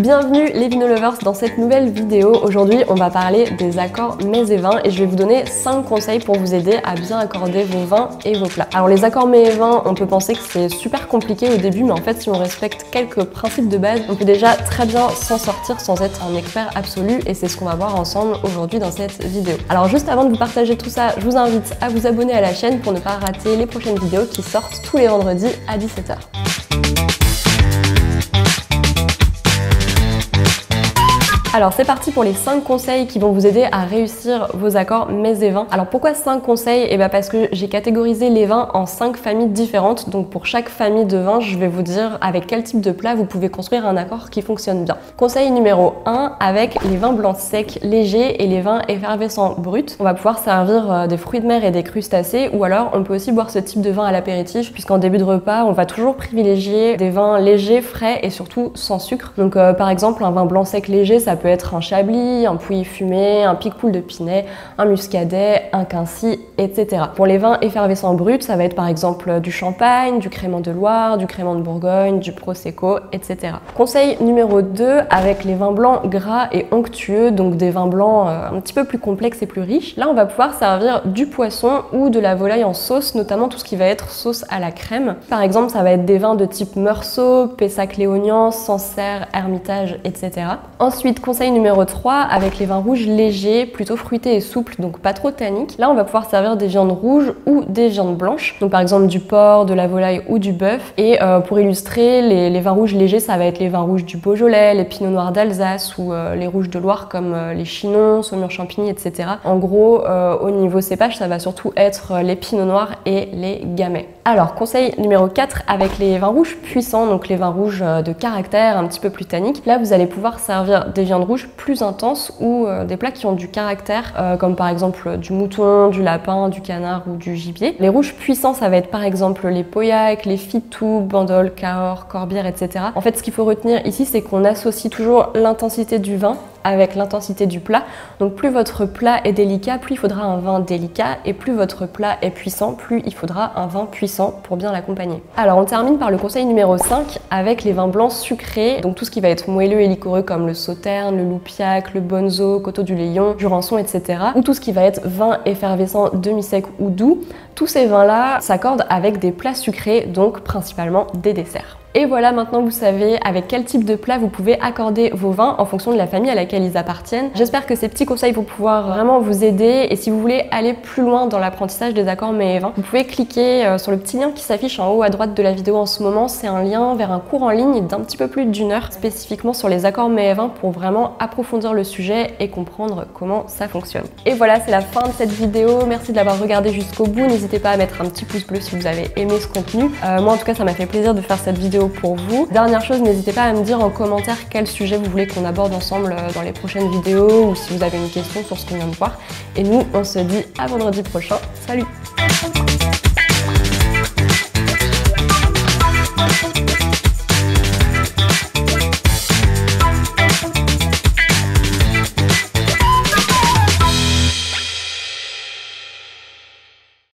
Bienvenue les Vino Lovers dans cette nouvelle vidéo. Aujourd'hui on va parler des accords mets et vins et je vais vous donner 5 conseils pour vous aider à bien accorder vos vins et vos plats. Alors les accords mets et vins, on peut penser que c'est super compliqué au début, mais en fait si on respecte quelques principes de base, on peut déjà très bien s'en sortir sans être un expert absolu et c'est ce qu'on va voir ensemble aujourd'hui dans cette vidéo. Alors juste avant de vous partager tout ça, je vous invite à vous abonner à la chaîne pour ne pas rater les prochaines vidéos qui sortent tous les vendredis à 17 h. Alors c'est parti pour les 5 conseils qui vont vous aider à réussir vos accords mets et vins. Alors pourquoi 5 conseils? Et bien parce que j'ai catégorisé les vins en 5 familles différentes. Donc pour chaque famille de vins, je vais vous dire avec quel type de plat vous pouvez construire un accord qui fonctionne bien. Conseil numéro 1, avec les vins blancs secs légers et les vins effervescents bruts, on va pouvoir servir des fruits de mer et des crustacés, ou alors on peut aussi boire ce type de vin à l'apéritif, puisqu'en début de repas, on va toujours privilégier des vins légers, frais et surtout sans sucre. Donc par exemple, un vin blanc sec léger, ça peut être un chablis, un pouilly fumé, un picpoul de Pinet, un muscadet, un quincy, etc. Pour les vins effervescents bruts, ça va être par exemple du champagne, du crément de Loire, du crément de Bourgogne, du prosecco, etc. Conseil numéro 2, avec les vins blancs gras et onctueux, donc des vins blancs un petit peu plus complexes et plus riches. Là, on va pouvoir servir du poisson ou de la volaille en sauce, notamment tout ce qui va être sauce à la crème. Par exemple, ça va être des vins de type Meursault, Pessac-Léognan, Sancerre, Hermitage, etc. Ensuite, conseil numéro 3, avec les vins rouges légers, plutôt fruités et souples, donc pas trop tanniques. Là, on va pouvoir servir des viandes rouges ou des viandes blanches, donc par exemple du porc, de la volaille ou du bœuf. Et pour illustrer, les vins rouges légers, ça va être les vins rouges du Beaujolais, les pinots noirs d'Alsace ou les rouges de Loire comme les Chinons, Saumur Champigny, etc. En gros, au niveau cépage, ça va surtout être les pinots noirs et les gamay. Alors, conseil numéro 4, avec les vins rouges puissants, donc les vins rouges de caractère, un petit peu plus tanniques. Là, vous allez pouvoir servir des viandes rouges plus intenses ou des plats qui ont du caractère, comme par exemple du mouton, du lapin, du canard ou du gibier. Les rouges puissants, ça va être par exemple les pauillac, les fitou, bandol, cahors, corbière, etc. En fait, ce qu'il faut retenir ici, c'est qu'on associe toujours l'intensité du vin avec l'intensité du plat. Donc plus votre plat est délicat, plus il faudra un vin délicat, et plus votre plat est puissant, plus il faudra un vin puissant pour bien l'accompagner. Alors on termine par le conseil numéro 5 avec les vins blancs sucrés, donc tout ce qui va être moelleux et liquoreux comme le sauterne, le loupiac, le bonzo, coteau du Léon, jurançon, etc. Ou tout ce qui va être vin effervescent demi-sec ou doux. Tous ces vins-là s'accordent avec des plats sucrés, donc principalement des desserts. Et voilà, maintenant vous savez avec quel type de plat vous pouvez accorder vos vins en fonction de la famille à laquelle ils appartiennent. J'espère que ces petits conseils vont pouvoir vraiment vous aider, et si vous voulez aller plus loin dans l'apprentissage des accords mets et vins, vous pouvez cliquer sur le petit lien qui s'affiche en haut à droite de la vidéo en ce moment. C'est un lien vers un cours en ligne d'un petit peu plus d'1 heure spécifiquement sur les accords mets et vins pour vraiment approfondir le sujet et comprendre comment ça fonctionne. Et voilà, c'est la fin de cette vidéo. Merci de l'avoir regardée jusqu'au bout. N'hésitez pas à mettre un petit pouce bleu si vous avez aimé ce contenu. Moi en tout cas, ça m'a fait plaisir de faire cette vidéo pour vous. Dernière chose, n'hésitez pas à me dire en commentaire quel sujet vous voulez qu'on aborde ensemble dans les prochaines vidéos, ou si vous avez une question sur ce qu'on vient de voir. Et nous, on se dit à vendredi prochain. Salut!